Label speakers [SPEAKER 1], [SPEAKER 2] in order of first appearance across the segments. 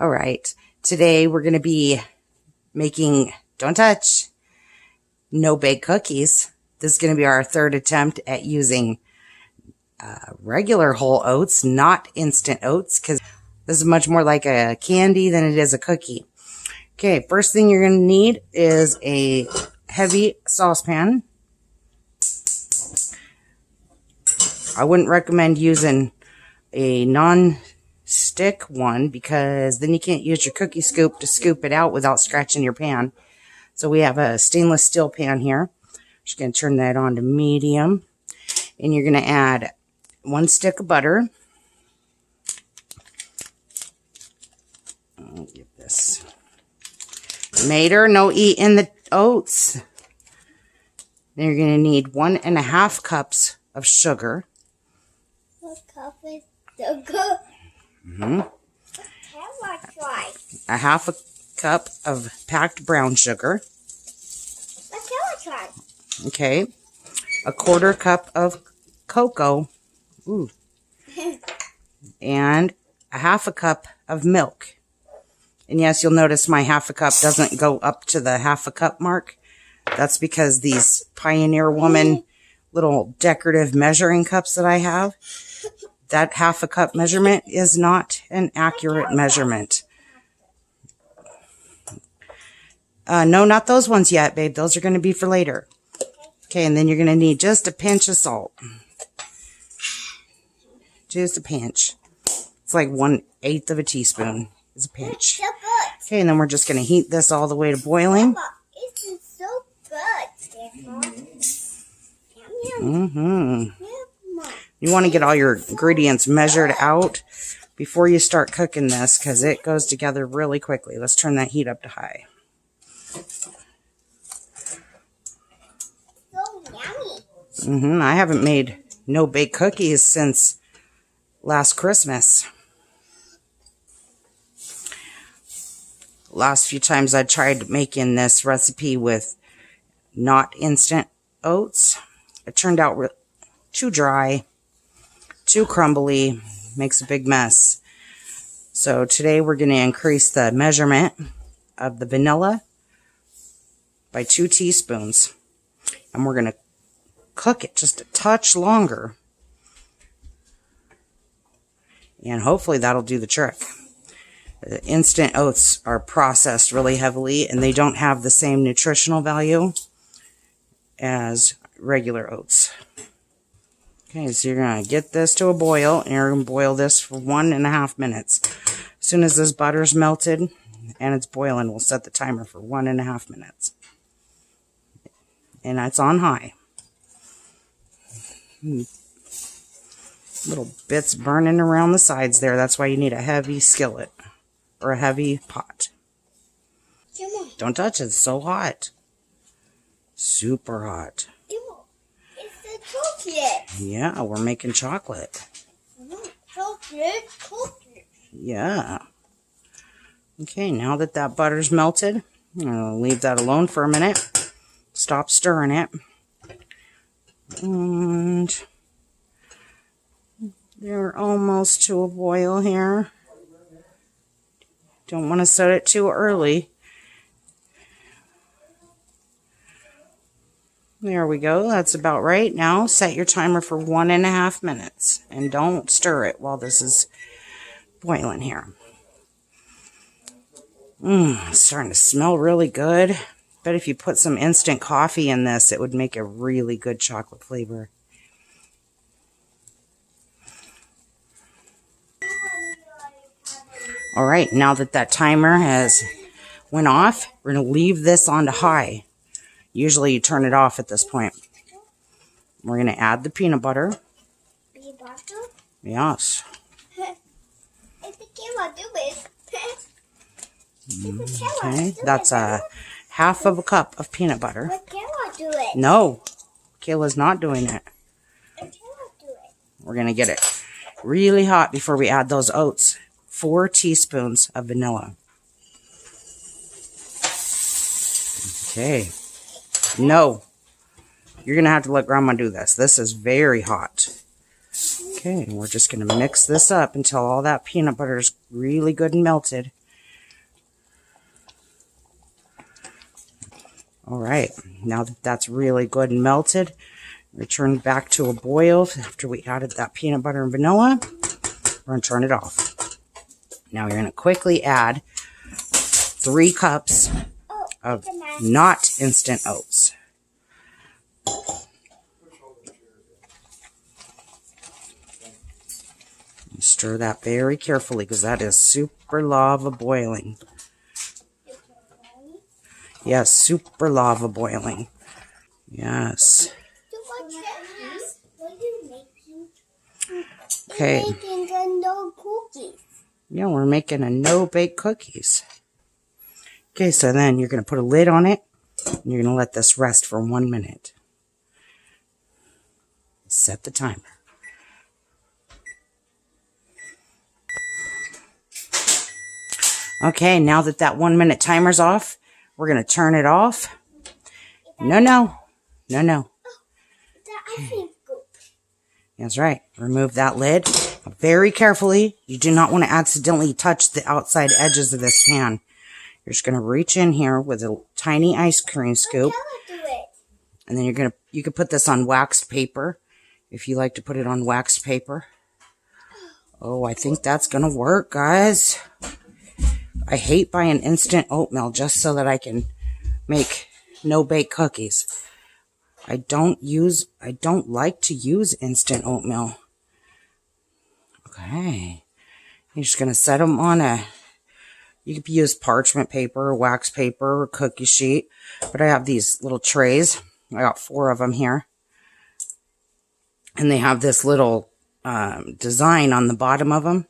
[SPEAKER 1] All right, today we're going to be making, don't touch, no-bake cookies. This is going to be our third attempt at using regular whole oats, not instant oats, because this is much more like a candy than it is a cookie. Okay, first thing you're going to need is a heavy saucepan. I wouldn't recommend using a non-stick one because then you can't use your cookie scoop to scoop it out without scratching your pan. So we have a stainless steel pan here. Just going to turn that on to medium. And you're going to add 1 stick of butter. I'll get this. Mater, no eating the oats. Then you're going to need 1.5 cups of sugar.
[SPEAKER 2] What cup is sugar? A
[SPEAKER 1] half a cup of packed brown sugar. Okay. 1/4 cup of cocoa. Ooh. And 1/2 cup of milk. And yes, you'll notice my 1/2 cup doesn't go up to the 1/2 cup mark. That's because these Pioneer Woman little decorative measuring cups that I have, that 1/2 cup measurement is not an accurate measurement. No, not those ones yet, babe. Those are going to be for later. Okay, and then you're going to need just a pinch of salt. Just a pinch. It's like 1/8 of a teaspoon is a pinch. Okay, and then we're just going to heat this all the way to boiling.
[SPEAKER 2] This is so good.
[SPEAKER 1] You want to get all your ingredients measured out before you start cooking this because it goes together really quickly. Let's turn that heat up to high.
[SPEAKER 2] So yummy.
[SPEAKER 1] I haven't made no-bake cookies since last Christmas. Last few times I tried making this recipe with not instant oats. It turned out too dry, too crumbly, makes a big mess. So today we're going to increase the measurement of the vanilla by 2 teaspoons. And we're going to cook it just a touch longer. And hopefully that'll do the trick. The instant oats are processed really heavily and they don't have the same nutritional value as regular oats. Okay, so you're going to get this to a boil and you're going to boil this for 1.5 minutes. As soon as this butter's melted and it's boiling, we'll set the timer for 1.5 minutes. And that's on high. Little bits burning around the sides there. That's why you need a heavy skillet or a heavy pot. Don't touch it. It's so hot. Super hot.
[SPEAKER 2] It's the chocolate.
[SPEAKER 1] Yeah, we're making chocolate.
[SPEAKER 2] Chocolate.
[SPEAKER 1] Yeah. Okay, now that that butter's melted, I'll leave that alone for a minute. Stop stirring it. And they're almost to a boil here. Don't want to set it too early. There we go. That's about right. Now set your timer for 1.5 minutes. And don't stir it while this is boiling here. It's starting to smell really good. Bet if you put some instant coffee in this, it would make a really good chocolate flavor. All right, now that that timer has went off, we're going to leave this on to high. Usually you turn it off at this point. We're going to add the peanut butter.
[SPEAKER 2] Peanut butter?
[SPEAKER 1] Yes. Okay, that's a 1/2 cup of peanut butter.
[SPEAKER 2] Let Kayla do it.
[SPEAKER 1] No, Kayla's not doing it.
[SPEAKER 2] Let Kayla do it.
[SPEAKER 1] We're going to get it really hot before we add those oats. 4 teaspoons of vanilla. Okay. No. You're going to have to let Grandma do this. This is very hot. Okay, and we're just going to mix this up until all that peanut butter is really good and melted. All right, now that that's really good and melted, return back to a boil after we added that peanut butter and vanilla. We're going to turn it off. Now you're going to quickly add 3 cups of not instant oats. Stir that very carefully because that is super lava boiling. Yes, super lava boiling. Yes. Okay. Yeah, we're making a no-bake cookies. Okay, so then you're going to put a lid on it, and you're going to let this rest for 1 minute. Set the timer. Okay, now that that 1 minute timer's off, we're going to turn it off. No. That's right. Remove that lid very carefully. You do not want to accidentally touch the outside edges of this pan. You're just going to reach in here with a tiny ice cream scoop. And then you can put this on waxed paper if you like to put it on waxed paper. Oh, I think that's going to work, guys. I hate buying instant oatmeal just so that I can make no-bake cookies. I don't like to use instant oatmeal. Okay. You're just going to set them on you could use parchment paper or wax paper or cookie sheet. But I have these little trays. I got 4 of them here. And they have this little design on the bottom of them.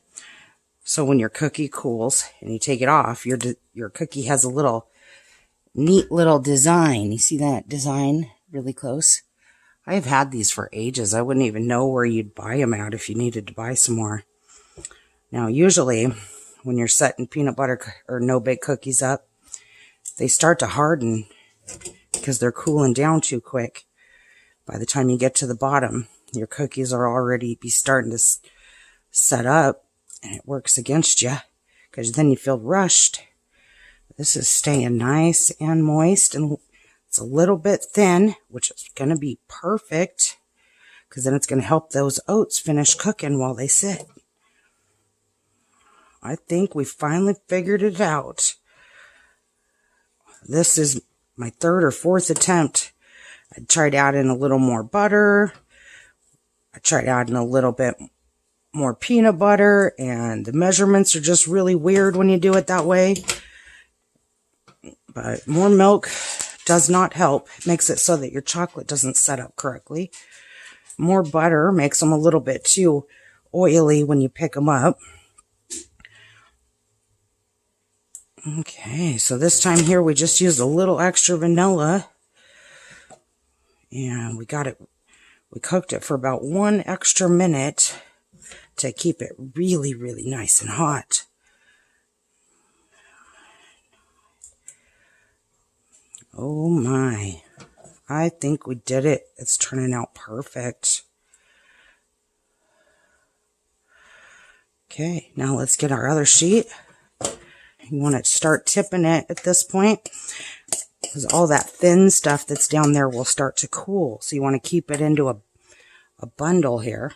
[SPEAKER 1] So when your cookie cools and you take it off, your cookie has a neat little design. You see that design really close? I have had these for ages. I wouldn't even know where you'd buy them at if you needed to buy some more. Now, usually when you're setting peanut butter or no-bake cookies up, they start to harden because they're cooling down too quick. By the time you get to the bottom, your cookies are already starting to set up. And it works against you because then you feel rushed. This is staying nice and moist, and it's a little bit thin, which is going to be perfect because then it's going to help those oats finish cooking while they sit. I think we finally figured it out. This is my 3rd or 4th attempt. I tried adding a little more butter. I tried adding a little bit more peanut butter, and the measurements are just really weird when you do it that way. But more milk does not help. It makes it so that your chocolate doesn't set up correctly. More butter makes them a little bit too oily when you pick them up. Okay, so this time here we just used a little extra vanilla. And we cooked it for about 1 extra minute to keep it really, really nice and hot. Oh my. I think we did it. It's turning out perfect. Okay, now let's get our other sheet. You want to start tipping it at this point because all that thin stuff that's down there will start to cool. So you want to keep it into a bundle here.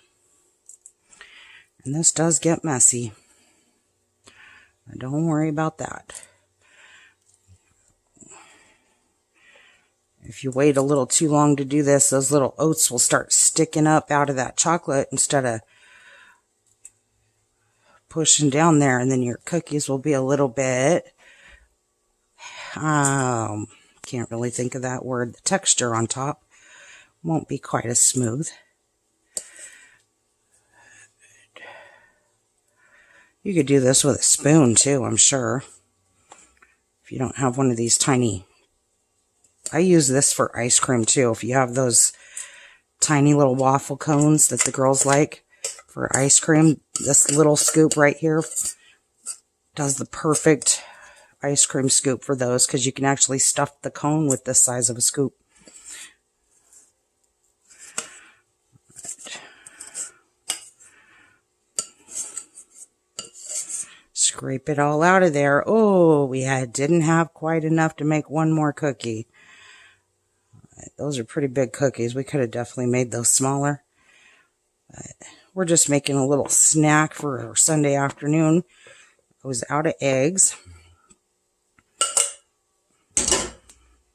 [SPEAKER 1] And this does get messy. Don't worry about that. If you wait a little too long to do this, those little oats will start sticking up out of that chocolate instead of pushing down there, and then your cookies will be a little bit, can't really think of that word, the texture on top won't be quite as smooth. You could do this with a spoon too, I'm sure. If you don't have one of these tiny, I use this for ice cream too. If you have those tiny little waffle cones that the girls like for ice cream, this little scoop right here does the perfect ice cream scoop for those because you can actually stuff the cone with this size of a scoop. Scrape it all out of there. Oh, didn't have quite enough to make one more cookie. Those are pretty big cookies. We could have definitely made those smaller. But we're just making a little snack for our Sunday afternoon. I was out of eggs.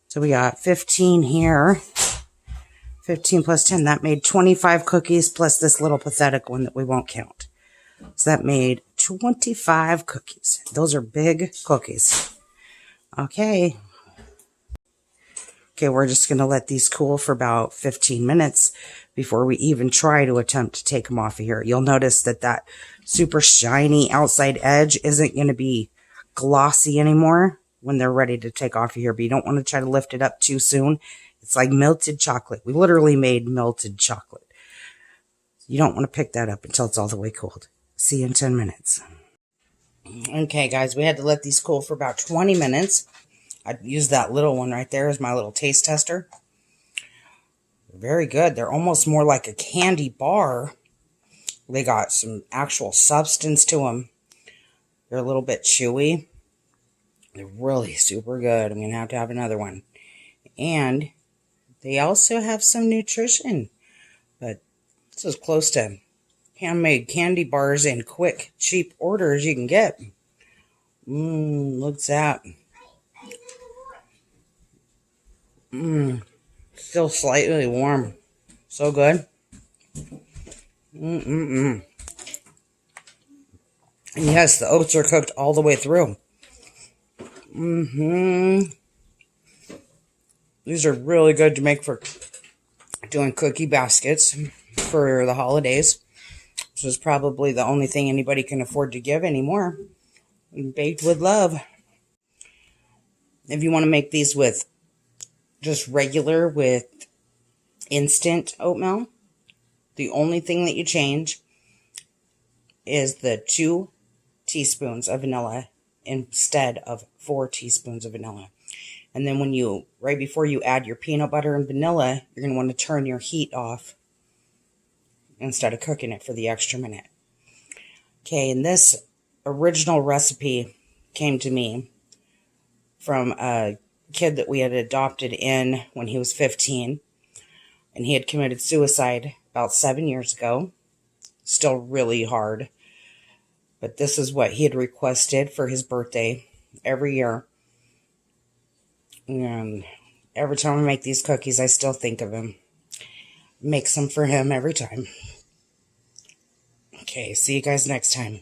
[SPEAKER 1] So we got 15 here. 15 plus 10. That made 25 cookies plus this little pathetic one that we won't count. So that made 25 cookies. Those are big cookies. Okay. Okay, we're just going to let these cool for about 15 minutes before we even try to attempt to take them off of here. You'll notice that that super shiny outside edge isn't going to be glossy anymore when they're ready to take off of here. But you don't want to try to lift it up too soon. It's like melted chocolate. We literally made melted chocolate. You don't want to pick that up until it's all the way cooled. See you in 10 minutes. Okay, guys, we had to let these cool for about 20 minutes. I used that little one right there as my little taste tester. Very good. They're almost more like a candy bar. They got some actual substance to them. They're a little bit chewy. They're really super good. I'm going to have another one. And they also have some nutrition. But it's as close to handmade candy bars in quick, cheap order as you can get. Look at that. Still slightly warm. So good. And yes, the oats are cooked all the way through. These are really good to make for doing cookie baskets for the holidays. This is probably the only thing anybody can afford to give anymore. Baked with love. If you want to make these with just regular with instant oatmeal, the only thing that you change is the 2 teaspoons of vanilla instead of 4 teaspoons of vanilla. And then right before you add your peanut butter and vanilla, you're going to want to turn your heat off instead of cooking it for the extra minute. Okay, and this original recipe came to me from a kid that we had adopted in when he was 15, and he had committed suicide about 7 years ago. Still really hard, but this is what he had requested for his birthday every year. And every time I make these cookies, I still think of him. Make some for him every time. Okay, see you guys next time.